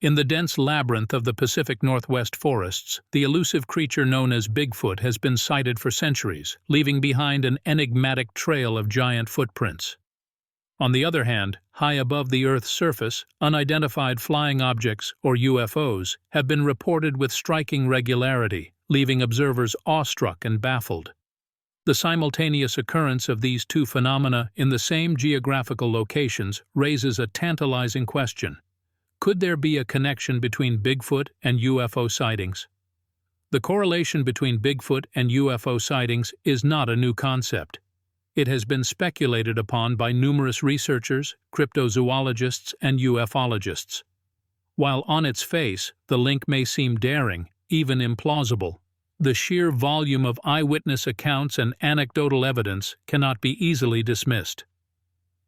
In the dense labyrinth of the Pacific Northwest forests, the elusive creature known as Bigfoot has been sighted for centuries, leaving behind an enigmatic trail of giant footprints. On the other hand, high above the Earth's surface, unidentified flying objects, or UFOs, have been reported with striking regularity, leaving observers awestruck and baffled. The simultaneous occurrence of these two phenomena in the same geographical locations raises a tantalizing question. Could there be a connection between Bigfoot and UFO sightings? The correlation between Bigfoot and UFO sightings is not a new concept. It has been speculated upon by numerous researchers, cryptozoologists, and ufologists. While on its face, the link may seem daring, even implausible, the sheer volume of eyewitness accounts and anecdotal evidence cannot be easily dismissed.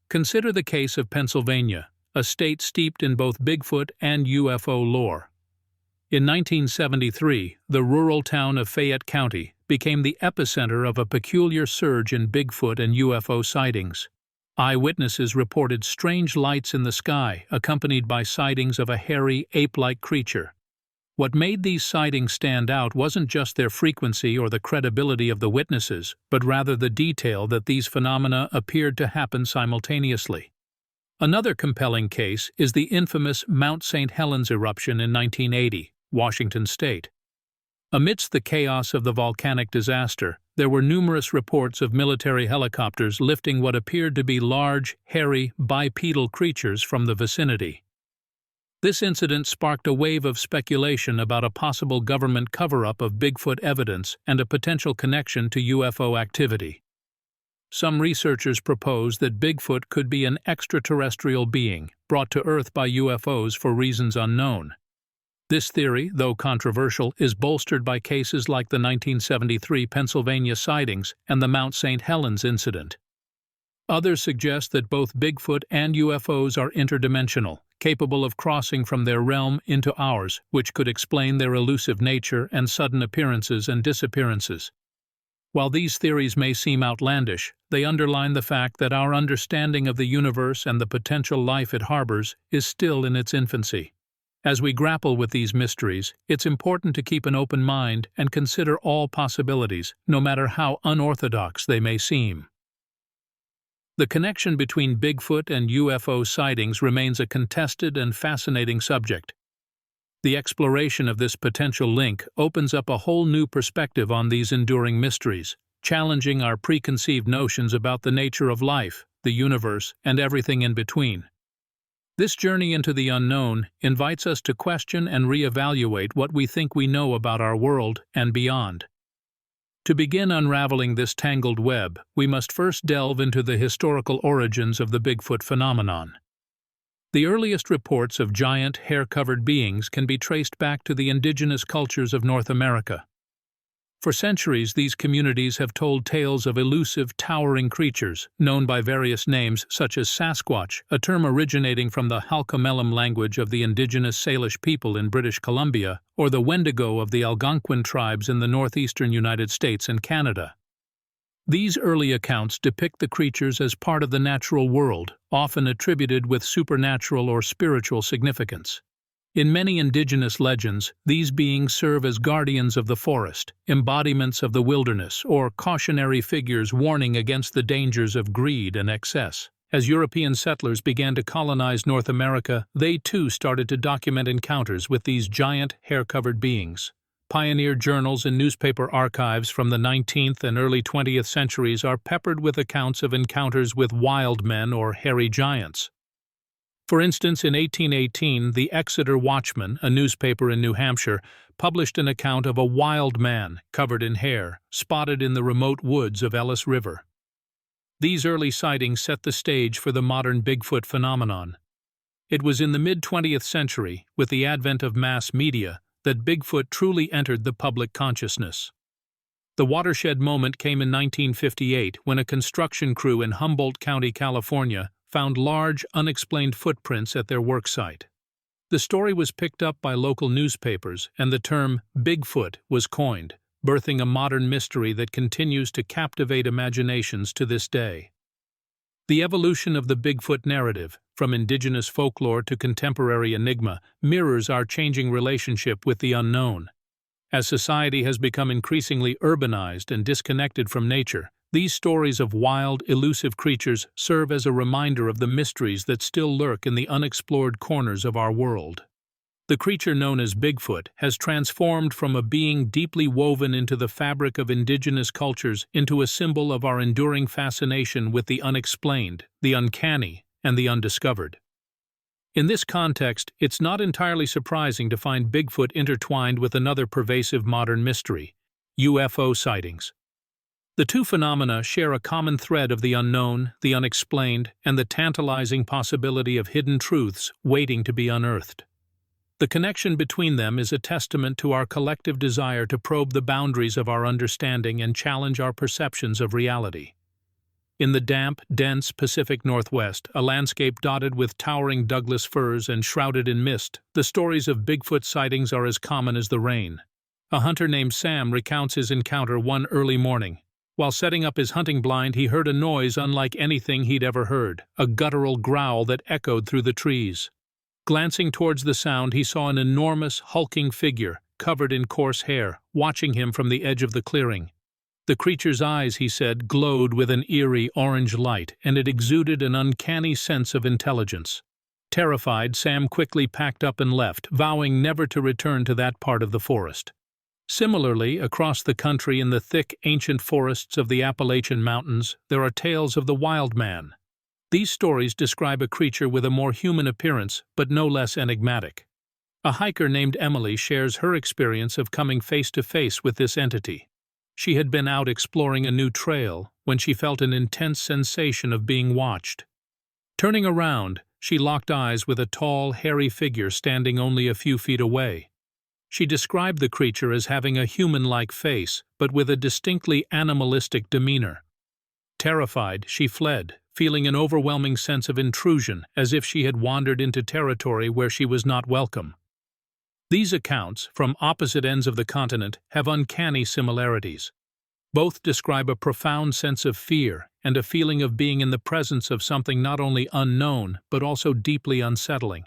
Consider the case of Pennsylvania, a state steeped in both Bigfoot and UFO lore. In 1973, the rural town of Fayette County became the epicenter of a peculiar surge in Bigfoot and UFO sightings. Eyewitnesses reported strange lights in the sky, accompanied by sightings of a hairy, ape-like creature. What made these sightings stand out wasn't just their frequency or the credibility of the witnesses, but rather the detail that these phenomena appeared to happen simultaneously. Another compelling case is the infamous Mount St. Helens eruption in 1980, Washington State. Amidst the chaos of the volcanic disaster, there were numerous reports of military helicopters lifting what appeared to be large, hairy, bipedal creatures from the vicinity. This incident sparked a wave of speculation about a possible government cover-up of Bigfoot evidence and a potential connection to UFO activity. Some researchers propose that Bigfoot could be an extraterrestrial being brought to Earth by UFOs for reasons unknown. This theory, though controversial, is bolstered by cases like the 1973 Pennsylvania sightings and the Mount St. Helens incident. Others suggest that both Bigfoot and UFOs are interdimensional, capable of crossing from their realm into ours, which could explain their elusive nature and sudden appearances and disappearances. While these theories may seem outlandish, they underline the fact that our understanding of the universe and the potential life it harbors is still in its infancy. As we grapple with these mysteries, it's important to keep an open mind and consider all possibilities, no matter how unorthodox they may seem. The connection between Bigfoot and UFO sightings remains a contested and fascinating subject. The exploration of this potential link opens up a whole new perspective on these enduring mysteries, challenging our preconceived notions about the nature of life, the universe, and everything in between. This journey into the unknown invites us to question and reevaluate what we think we know about our world and beyond. To begin unraveling this tangled web, we must first delve into the historical origins of the Bigfoot phenomenon. The earliest reports of giant, hair-covered beings can be traced back to the indigenous cultures of North America. For centuries, these communities have told tales of elusive, towering creatures, known by various names such as Sasquatch, a term originating from the Halkomelem language of the indigenous Salish people in British Columbia, or the Wendigo of the Algonquin tribes in the northeastern United States and Canada. These early accounts depict the creatures as part of the natural world, often attributed with supernatural or spiritual significance. In many indigenous legends, these beings serve as guardians of the forest, embodiments of the wilderness, or cautionary figures warning against the dangers of greed and excess. As European settlers began to colonize North America, they too started to document encounters with these giant, hair-covered beings. Pioneer journals and newspaper archives from the 19th and early 20th centuries are peppered with accounts of encounters with wild men or hairy giants. For instance, in 1818, the Exeter Watchman, a newspaper in New Hampshire, published an account of a wild man, covered in hair, spotted in the remote woods of Ellis River. These early sightings set the stage for the modern Bigfoot phenomenon. It was in the mid-20th century, with the advent of mass media, that Bigfoot truly entered the public consciousness. The watershed moment came in 1958 when a construction crew in Humboldt County, California, found large, unexplained footprints at their work site. The story was picked up by local newspapers, and the term Bigfoot was coined, birthing a modern mystery that continues to captivate imaginations to this day. The evolution of the Bigfoot narrative, from indigenous folklore to contemporary enigma, mirrors our changing relationship with the unknown. As society has become increasingly urbanized and disconnected from nature, these stories of wild, elusive creatures serve as a reminder of the mysteries that still lurk in the unexplored corners of our world. The creature known as Bigfoot has transformed from a being deeply woven into the fabric of indigenous cultures into a symbol of our enduring fascination with the unexplained, the uncanny, and the undiscovered. In this context, it's not entirely surprising to find Bigfoot intertwined with another pervasive modern mystery: UFO sightings. The two phenomena share a common thread of the unknown, the unexplained, and the tantalizing possibility of hidden truths waiting to be unearthed. The connection between them is a testament to our collective desire to probe the boundaries of our understanding and challenge our perceptions of reality. In the damp, dense Pacific Northwest, a landscape dotted with towering Douglas firs and shrouded in mist, the stories of Bigfoot sightings are as common as the rain. A hunter named Sam recounts his encounter one early morning. While setting up his hunting blind, he heard a noise unlike anything he'd ever heard, a guttural growl that echoed through the trees. Glancing towards the sound, he saw an enormous, hulking figure, covered in coarse hair, watching him from the edge of the clearing. The creature's eyes, he said, glowed with an eerie orange light, and it exuded an uncanny sense of intelligence. Terrified, Sam quickly packed up and left, vowing never to return to that part of the forest. Similarly, across the country in the thick, ancient forests of the Appalachian Mountains, there are tales of the wild man. These stories describe a creature with a more human appearance, but no less enigmatic. A hiker named Emily shares her experience of coming face to face with this entity. She had been out exploring a new trail when she felt an intense sensation of being watched. Turning around, she locked eyes with a tall, hairy figure standing only a few feet away. She described the creature as having a human-like face, but with a distinctly animalistic demeanor. Terrified, she fled, feeling an overwhelming sense of intrusion, as if she had wandered into territory where she was not welcome. These accounts, from opposite ends of the continent, have uncanny similarities. Both describe a profound sense of fear and a feeling of being in the presence of something not only unknown, but also deeply unsettling.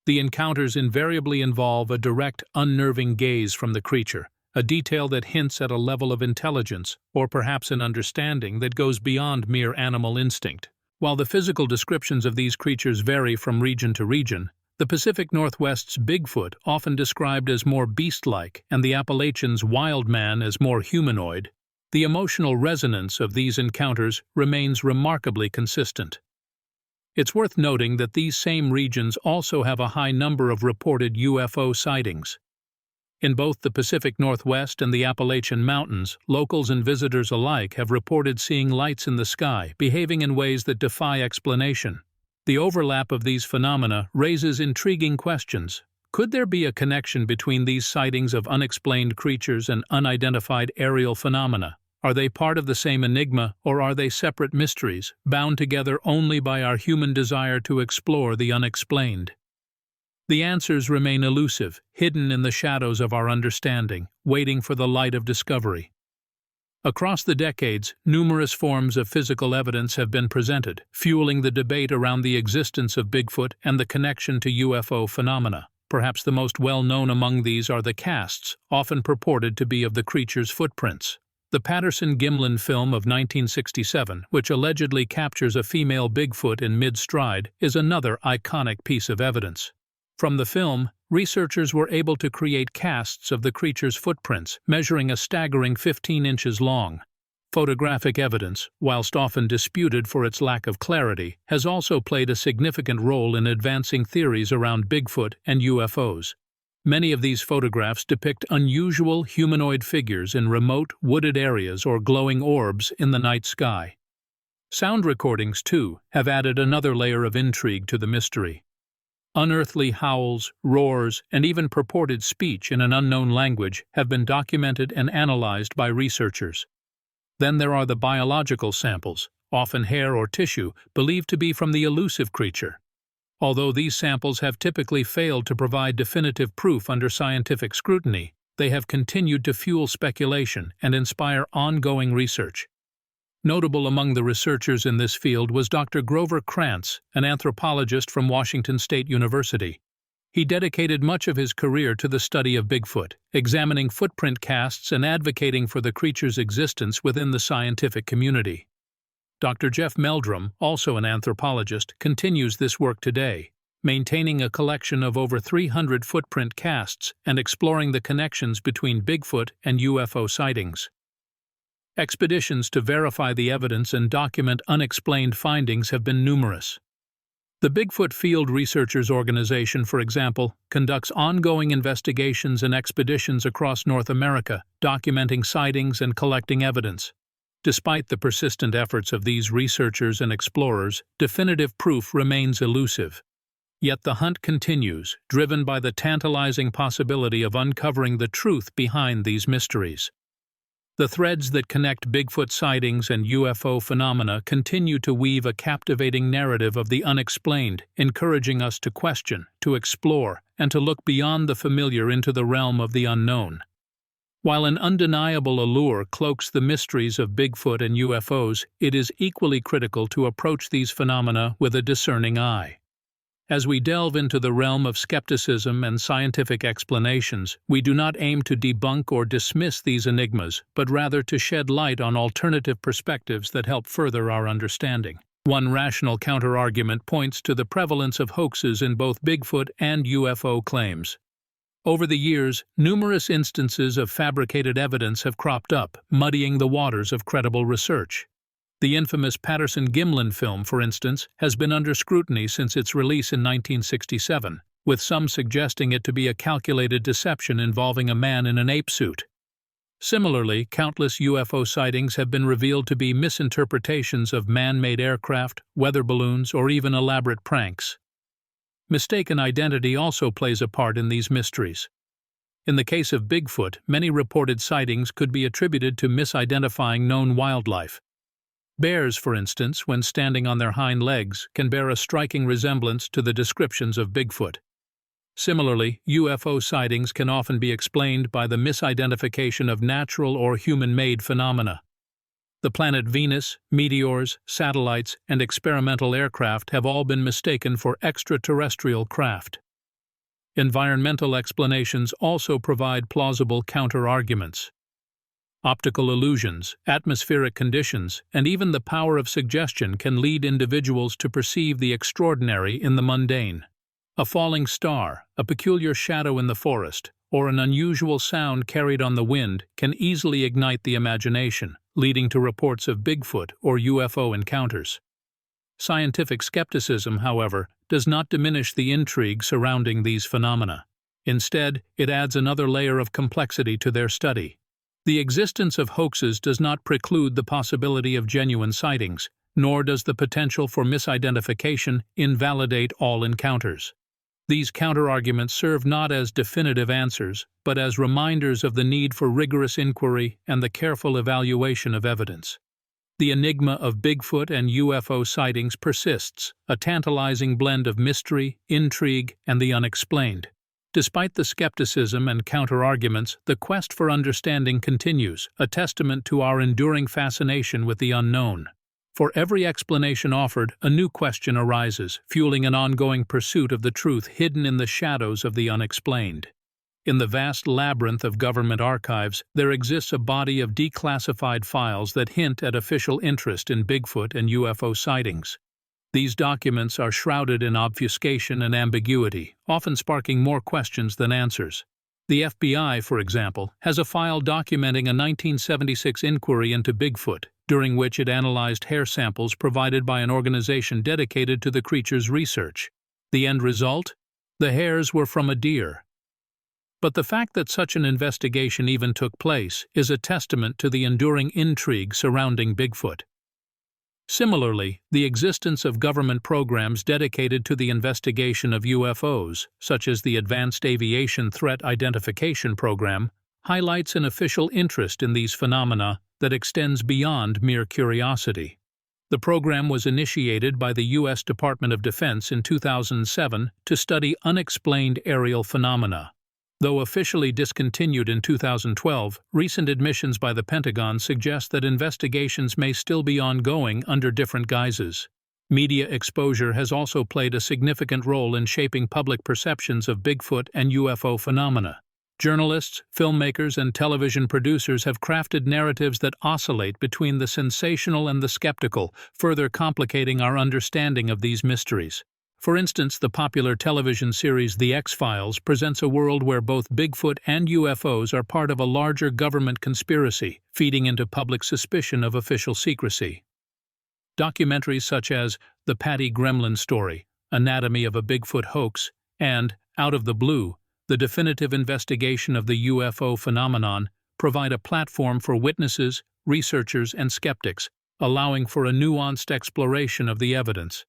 The encounters invariably involve a direct, unnerving gaze from the creature, a detail that hints at a level of intelligence, or perhaps an understanding that goes beyond mere animal instinct. While the physical descriptions of these creatures vary from region to region, the Pacific Northwest's Bigfoot, often described as more beast-like, and the Appalachians' wild man as more humanoid, the emotional resonance of these encounters remains remarkably consistent. It's worth noting that these same regions also have a high number of reported UFO sightings. In both the Pacific Northwest and the Appalachian Mountains, locals and visitors alike have reported seeing lights in the sky, behaving in ways that defy explanation. The overlap of these phenomena raises intriguing questions. Could there be a connection between these sightings of unexplained creatures and unidentified aerial phenomena? Are they part of the same enigma, or are they separate mysteries, bound together only by our human desire to explore the unexplained? The answers remain elusive, hidden in the shadows of our understanding, waiting for the light of discovery. Across the decades, numerous forms of physical evidence have been presented, fueling the debate around the existence of Bigfoot and the connection to UFO phenomena. Perhaps the most well-known among these are the casts, often purported to be of the creature's footprints. The Patterson-Gimlin film of 1967, which allegedly captures a female Bigfoot in mid-stride, is another iconic piece of evidence. From the film, researchers were able to create casts of the creature's footprints, measuring a staggering 15 inches long. Photographic evidence, whilst often disputed for its lack of clarity, has also played a significant role in advancing theories around Bigfoot and UFOs. Many of these photographs depict unusual humanoid figures in remote, wooded areas or glowing orbs in the night sky. Sound recordings, too, have added another layer of intrigue to the mystery. Unearthly howls, roars, and even purported speech in an unknown language have been documented and analyzed by researchers. Then there are the biological samples, often hair or tissue, believed to be from the elusive creature. Although these samples have typically failed to provide definitive proof under scientific scrutiny, they have continued to fuel speculation and inspire ongoing research. Notable among the researchers in this field was Dr. Grover Krantz, an anthropologist from Washington State University. He dedicated much of his career to the study of Bigfoot, examining footprint casts and advocating for the creature's existence within the scientific community. Dr. Jeff Meldrum, also an anthropologist, continues this work today, maintaining a collection of over 300 footprint casts and exploring the connections between Bigfoot and UFO sightings. Expeditions to verify the evidence and document unexplained findings have been numerous. The Bigfoot Field Researchers Organization, for example, conducts ongoing investigations and expeditions across North America, documenting sightings and collecting evidence. Despite the persistent efforts of these researchers and explorers, definitive proof remains elusive. Yet the hunt continues, driven by the tantalizing possibility of uncovering the truth behind these mysteries. The threads that connect Bigfoot sightings and UFO phenomena continue to weave a captivating narrative of the unexplained, encouraging us to question, to explore, and to look beyond the familiar into the realm of the unknown. While an undeniable allure cloaks the mysteries of Bigfoot and UFOs, it is equally critical to approach these phenomena with a discerning eye. As we delve into the realm of skepticism and scientific explanations, we do not aim to debunk or dismiss these enigmas, but rather to shed light on alternative perspectives that help further our understanding. One rational counterargument points to the prevalence of hoaxes in both Bigfoot and UFO claims. Over the years, numerous instances of fabricated evidence have cropped up, muddying the waters of credible research. The infamous Patterson-Gimlin film, for instance, has been under scrutiny since its release in 1967, with some suggesting it to be a calculated deception involving a man in an ape suit. Similarly, countless UFO sightings have been revealed to be misinterpretations of man-made aircraft, weather balloons, or even elaborate pranks. Mistaken identity also plays a part in these mysteries. In the case of Bigfoot, many reported sightings could be attributed to misidentifying known wildlife. Bears, for instance, when standing on their hind legs, can bear a striking resemblance to the descriptions of Bigfoot. Similarly, UFO sightings can often be explained by the misidentification of natural or human-made phenomena. The planet Venus, meteors, satellites, and experimental aircraft have all been mistaken for extraterrestrial craft. Environmental explanations also provide plausible counter-arguments. Optical illusions, atmospheric conditions, and even the power of suggestion can lead individuals to perceive the extraordinary in the mundane. A falling star, a peculiar shadow in the forest, or an unusual sound carried on the wind can easily ignite the imagination, leading to reports of Bigfoot or UFO encounters. Scientific skepticism, however, does not diminish the intrigue surrounding these phenomena. Instead, it adds another layer of complexity to their study. The existence of hoaxes does not preclude the possibility of genuine sightings, nor does the potential for misidentification invalidate all encounters. These counterarguments serve not as definitive answers, but as reminders of the need for rigorous inquiry and the careful evaluation of evidence. The enigma of Bigfoot and UFO sightings persists, a tantalizing blend of mystery, intrigue, and the unexplained. Despite the skepticism and counterarguments, the quest for understanding continues, a testament to our enduring fascination with the unknown. For every explanation offered, a new question arises, fueling an ongoing pursuit of the truth hidden in the shadows of the unexplained. In the vast labyrinth of government archives, there exists a body of declassified files that hint at official interest in Bigfoot and UFO sightings. These documents are shrouded in obfuscation and ambiguity, often sparking more questions than answers. The FBI, for example, has a file documenting a 1976 inquiry into Bigfoot, during which it analyzed hair samples provided by an organization dedicated to the creature's research. The end result? The hairs were from a deer. But the fact that such an investigation even took place is a testament to the enduring intrigue surrounding Bigfoot. Similarly, the existence of government programs dedicated to the investigation of UFOs, such as the Advanced Aviation Threat Identification Program, highlights an official interest in these phenomena that extends beyond mere curiosity. The program was initiated by the U.S. Department of Defense in 2007 to study unexplained aerial phenomena. Though officially discontinued in 2012, recent admissions by the Pentagon suggest that investigations may still be ongoing under different guises. Media exposure has also played a significant role in shaping public perceptions of Bigfoot and UFO phenomena. Journalists, filmmakers, and television producers have crafted narratives that oscillate between the sensational and the skeptical, further complicating our understanding of these mysteries. For instance, the popular television series The X-Files presents a world where both Bigfoot and UFOs are part of a larger government conspiracy, feeding into public suspicion of official secrecy. Documentaries such as The Patty Gremlin Story, Anatomy of a Bigfoot Hoax, and Out of the Blue, The Definitive Investigation of the UFO Phenomenon provide a platform for witnesses, researchers, and skeptics, allowing for a nuanced exploration of the evidence.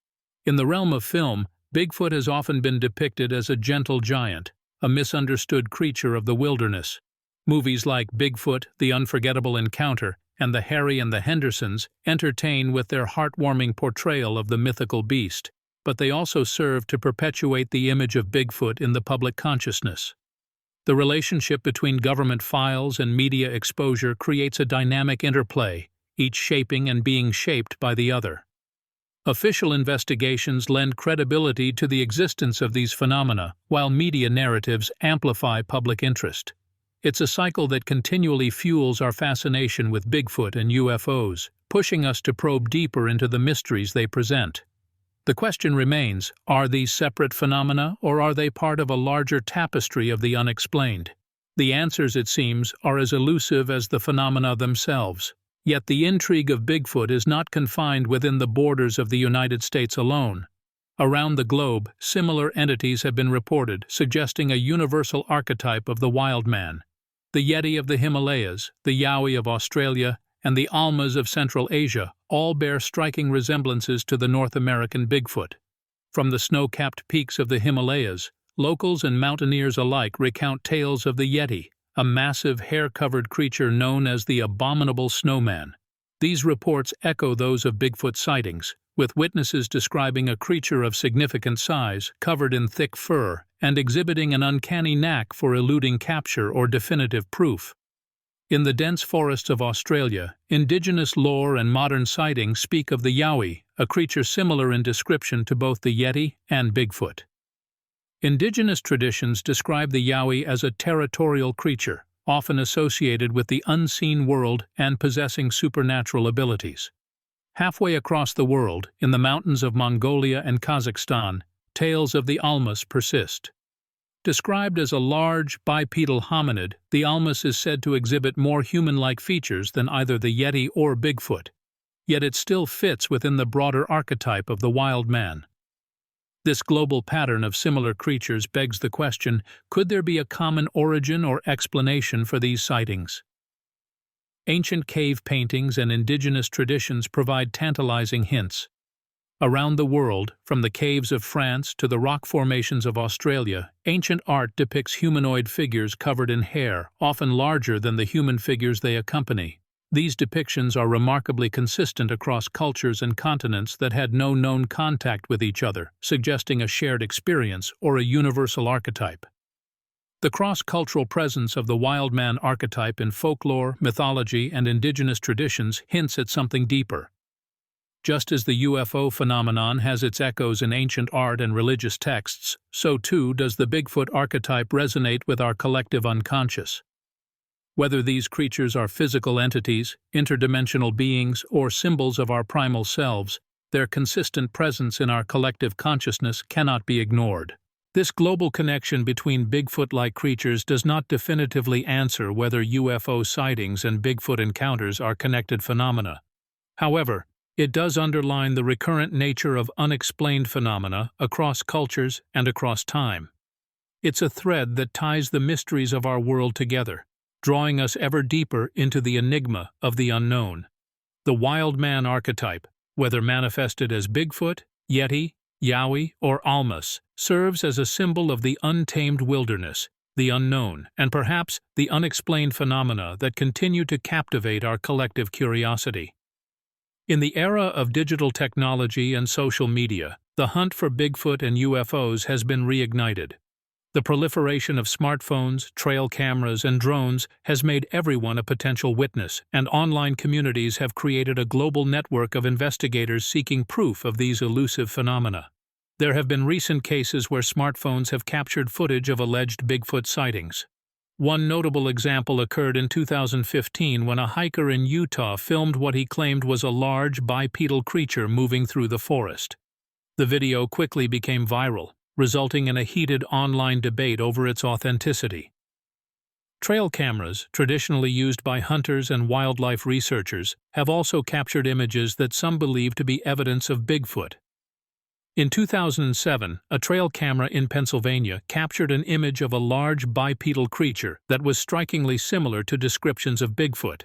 In the realm of film, Bigfoot has often been depicted as a gentle giant, a misunderstood creature of the wilderness. Movies like Bigfoot, The Unforgettable Encounter, and The Harry and the Hendersons entertain with their heartwarming portrayal of the mythical beast, but they also serve to perpetuate the image of Bigfoot in the public consciousness. The relationship between government files and media exposure creates a dynamic interplay, each shaping and being shaped by the other. Official investigations lend credibility to the existence of these phenomena, while media narratives amplify public interest. It's a cycle that continually fuels our fascination with Bigfoot and UFOs, pushing us to probe deeper into the mysteries they present. The question remains, are these separate phenomena, or are they part of a larger tapestry of the unexplained? The answers, it seems, are as elusive as the phenomena themselves. Yet the intrigue of Bigfoot is not confined within the borders of the United States alone. Around the globe, similar entities have been reported, suggesting a universal archetype of the wild man. The Yeti of the Himalayas, the Yowie of Australia, and the Almas of Central Asia all bear striking resemblances to the North American Bigfoot. From the snow-capped peaks of the Himalayas, locals and mountaineers alike recount tales of the Yeti, a massive hair-covered creature known as the Abominable Snowman. These reports echo those of Bigfoot sightings, with witnesses describing a creature of significant size, covered in thick fur, and exhibiting an uncanny knack for eluding capture or definitive proof. In the dense forests of Australia, indigenous lore and modern sightings speak of the Yowie, a creature similar in description to both the Yeti and Bigfoot. Indigenous traditions describe the Yowie as a territorial creature, often associated with the unseen world and possessing supernatural abilities. Halfway across the world, in the mountains of Mongolia and Kazakhstan, tales of the Almas persist. Described as a large, bipedal hominid, the Almas is said to exhibit more human-like features than either the Yeti or Bigfoot, yet it still fits within the broader archetype of the wild man. This global pattern of similar creatures begs the question, could there be a common origin or explanation for these sightings? Ancient cave paintings and indigenous traditions provide tantalizing hints. Around the world, from the caves of France to the rock formations of Australia, ancient art depicts humanoid figures covered in hair, often larger than the human figures they accompany. These depictions are remarkably consistent across cultures and continents that had no known contact with each other, suggesting a shared experience or a universal archetype. The cross-cultural presence of the wild man archetype in folklore, mythology, and indigenous traditions hints at something deeper. Just as the UFO phenomenon has its echoes in ancient art and religious texts, so too does the Bigfoot archetype resonate with our collective unconscious. Whether these creatures are physical entities, interdimensional beings, or symbols of our primal selves, their consistent presence in our collective consciousness cannot be ignored. This global connection between Bigfoot-like creatures does not definitively answer whether UFO sightings and Bigfoot encounters are connected phenomena. However, it does underline the recurrent nature of unexplained phenomena across cultures and across time. It's a thread that ties the mysteries of our world together, drawing us ever deeper into the enigma of the unknown. The wild man archetype, whether manifested as Bigfoot, Yeti, Yowie, or Almas, serves as a symbol of the untamed wilderness, the unknown, and perhaps the unexplained phenomena that continue to captivate our collective curiosity. In the era of digital technology and social media, the hunt for Bigfoot and UFOs has been reignited. The proliferation of smartphones, trail cameras, and drones has made everyone a potential witness, and online communities have created a global network of investigators seeking proof of these elusive phenomena. There have been recent cases where smartphones have captured footage of alleged Bigfoot sightings. One notable example occurred in 2015 when a hiker in Utah filmed what he claimed was a large bipedal creature moving through the forest. The video quickly became viral, resulting in a heated online debate over its authenticity. Trail cameras, traditionally used by hunters and wildlife researchers, have also captured images that some believe to be evidence of Bigfoot. In 2007, a trail camera in Pennsylvania captured an image of a large bipedal creature that was strikingly similar to descriptions of Bigfoot.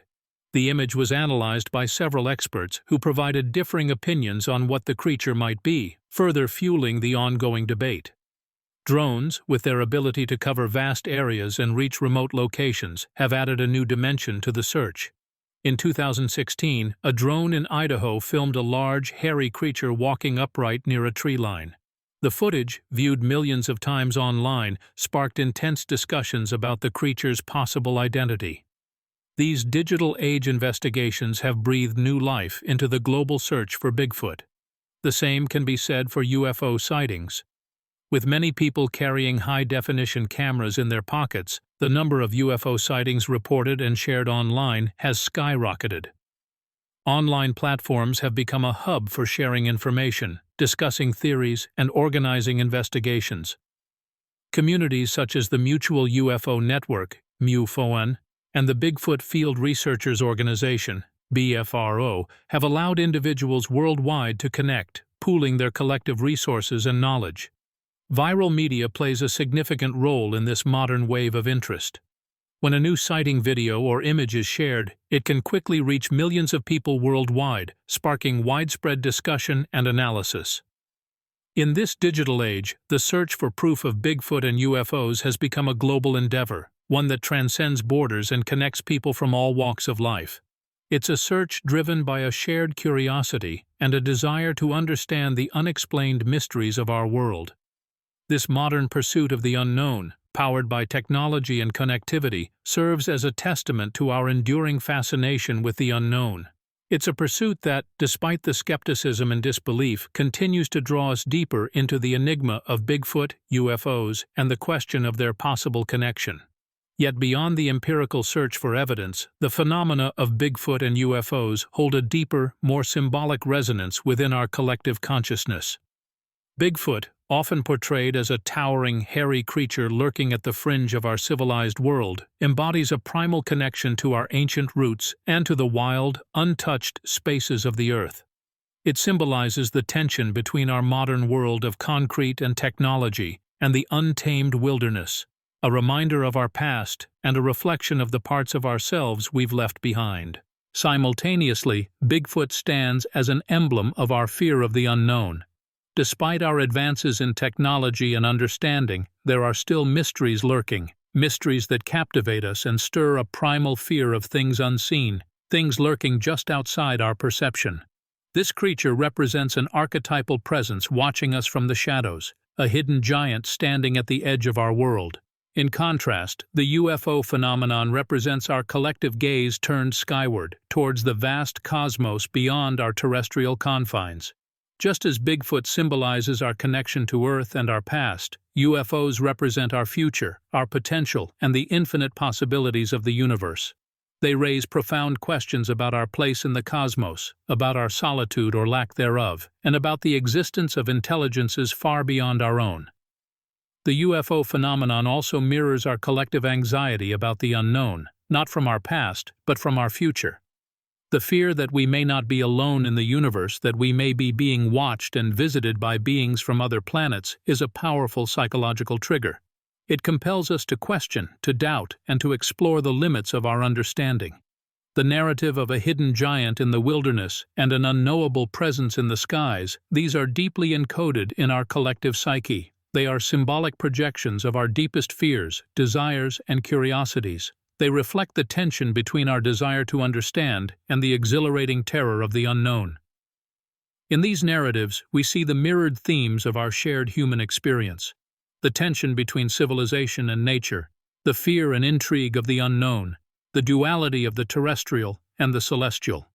The image was analyzed by several experts who provided differing opinions on what the creature might be, further fueling the ongoing debate. Drones, with their ability to cover vast areas and reach remote locations, have added a new dimension to the search. In 2016, a drone in Idaho filmed a large, hairy creature walking upright near a tree line. The footage, viewed millions of times online, sparked intense discussions about the creature's possible identity. These digital age investigations have breathed new life into the global search for Bigfoot. The same can be said for UFO sightings. With many people carrying high-definition cameras in their pockets, the number of UFO sightings reported and shared online has skyrocketed. Online platforms have become a hub for sharing information, discussing theories, and organizing investigations. Communities such as the Mutual UFO Network, MUFON, and the Bigfoot Field Researchers Organization, BFRO, have allowed individuals worldwide to connect, pooling their collective resources and knowledge. Viral media plays a significant role in this modern wave of interest. When a new sighting video or image is shared, it can quickly reach millions of people worldwide, sparking widespread discussion and analysis. In this digital age, the search for proof of Bigfoot and UFOs has become a global endeavor, one that transcends borders and connects people from all walks of life. It's a search driven by a shared curiosity and a desire to understand the unexplained mysteries of our world. This modern pursuit of the unknown, powered by technology and connectivity, serves as a testament to our enduring fascination with the unknown. It's a pursuit that, despite the skepticism and disbelief, continues to draw us deeper into the enigma of Bigfoot, UFOs, and the question of their possible connection. Yet beyond the empirical search for evidence, the phenomena of Bigfoot and UFOs hold a deeper, more symbolic resonance within our collective consciousness. Bigfoot, often portrayed as a towering, hairy creature lurking at the fringe of our civilized world, embodies a primal connection to our ancient roots and to the wild, untouched spaces of the earth. It symbolizes the tension between our modern world of concrete and technology and the untamed wilderness, a reminder of our past and a reflection of the parts of ourselves we've left behind. Simultaneously, Bigfoot stands as an emblem of our fear of the unknown. Despite our advances in technology and understanding, there are still mysteries lurking, mysteries that captivate us and stir a primal fear of things unseen, things lurking just outside our perception. This creature represents an archetypal presence watching us from the shadows, a hidden giant standing at the edge of our world. In contrast, the UFO phenomenon represents our collective gaze turned skyward, towards the vast cosmos beyond our terrestrial confines. Just as Bigfoot symbolizes our connection to Earth and our past, UFOs represent our future, our potential, and the infinite possibilities of the universe. They raise profound questions about our place in the cosmos, about our solitude or lack thereof, and about the existence of intelligences far beyond our own. The UFO phenomenon also mirrors our collective anxiety about the unknown, not from our past, but from our future. The fear that we may not be alone in the universe, that we may be being watched and visited by beings from other planets, is a powerful psychological trigger. It compels us to question, to doubt, and to explore the limits of our understanding. The narrative of a hidden giant in the wilderness and an unknowable presence in the skies, these are deeply encoded in our collective psyche. They are symbolic projections of our deepest fears, desires, and curiosities. They reflect the tension between our desire to understand and the exhilarating terror of the unknown. In these narratives, we see the mirrored themes of our shared human experience. the tension between civilization and nature, the fear and intrigue of the unknown, the duality of the terrestrial and the celestial.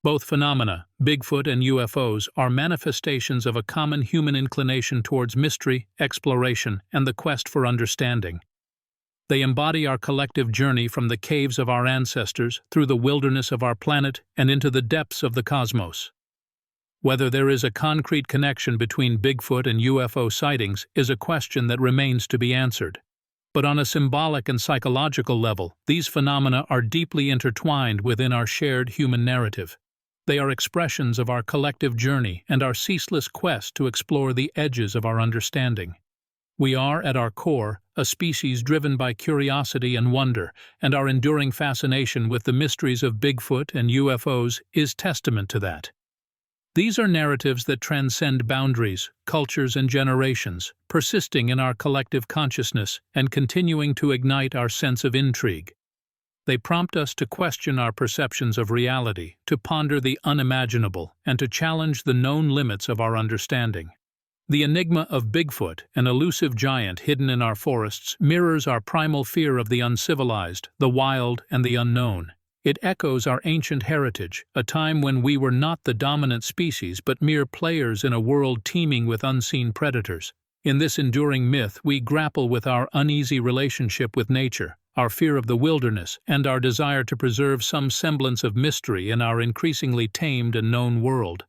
Both phenomena, Bigfoot and UFOs, are manifestations of a common human inclination towards mystery, exploration, and the quest for understanding. They embody our collective journey from the caves of our ancestors, through the wilderness of our planet, and into the depths of the cosmos. Whether there is a concrete connection between Bigfoot and UFO sightings is a question that remains to be answered. But on a symbolic and psychological level, these phenomena are deeply intertwined within our shared human narrative. They are expressions of our collective journey and our ceaseless quest to explore the edges of our understanding. We are, at our core, a species driven by curiosity and wonder, and our enduring fascination with the mysteries of Bigfoot and UFOs is testament to that. These are narratives that transcend boundaries, cultures, and generations, persisting in our collective consciousness and continuing to ignite our sense of intrigue. They prompt us to question our perceptions of reality, to ponder the unimaginable, and to challenge the known limits of our understanding. The enigma of Bigfoot, an elusive giant hidden in our forests, mirrors our primal fear of the uncivilized, the wild, and the unknown. It echoes our ancient heritage, a time when we were not the dominant species but mere players in a world teeming with unseen predators. In this enduring myth, we grapple with our uneasy relationship with nature, our fear of the wilderness, and our desire to preserve some semblance of mystery in our increasingly tamed and known world.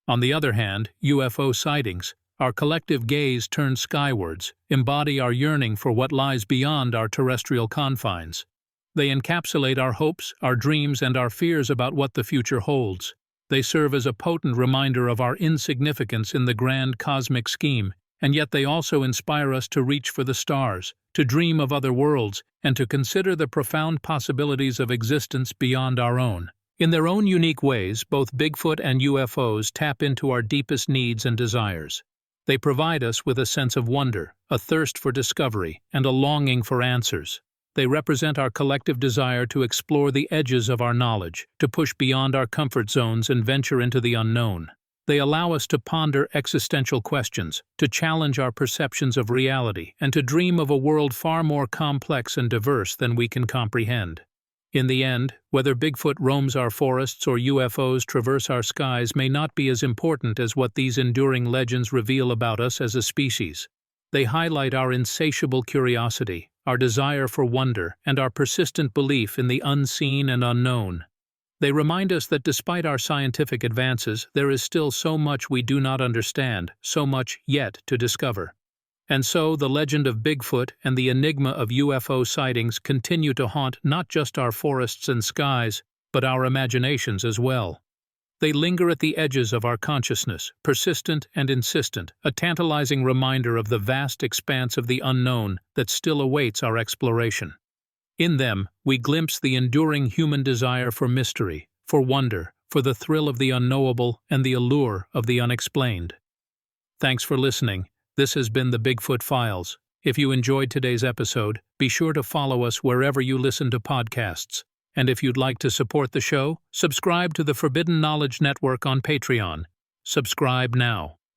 On the other hand, UFO sightings, our collective gaze turned skywards, embody our yearning for what lies beyond our terrestrial confines. They encapsulate our hopes, our dreams, and our fears about what the future holds. They serve as a potent reminder of our insignificance in the grand cosmic scheme, and yet they also inspire us to reach for the stars, to dream of other worlds, and to consider the profound possibilities of existence beyond our own. In their own unique ways, both Bigfoot and UFOs tap into our deepest needs and desires. They provide us with a sense of wonder, a thirst for discovery, and a longing for answers. They represent our collective desire to explore the edges of our knowledge, to push beyond our comfort zones and venture into the unknown. They allow us to ponder existential questions, to challenge our perceptions of reality, and to dream of a world far more complex and diverse than we can comprehend. In the end, whether Bigfoot roams our forests or UFOs traverse our skies may not be as important as what these enduring legends reveal about us as a species. They highlight our insatiable curiosity, our desire for wonder, and our persistent belief in the unseen and unknown. They remind us that despite our scientific advances, there is still so much we do not understand, so much yet to discover. And so, the legend of Bigfoot and the enigma of UFO sightings continue to haunt not just our forests and skies, but our imaginations as well. They linger at the edges of our consciousness, persistent and insistent, a tantalizing reminder of the vast expanse of the unknown that still awaits our exploration. In them, we glimpse the enduring human desire for mystery, for wonder, for the thrill of the unknowable and the allure of the unexplained. Thanks for listening. This has been the Bigfoot Files. If you enjoyed today's episode, be sure to follow us wherever you listen to podcasts. And if you'd like to support the show, subscribe to the Forbidden Knowledge Network on Patreon. Subscribe now.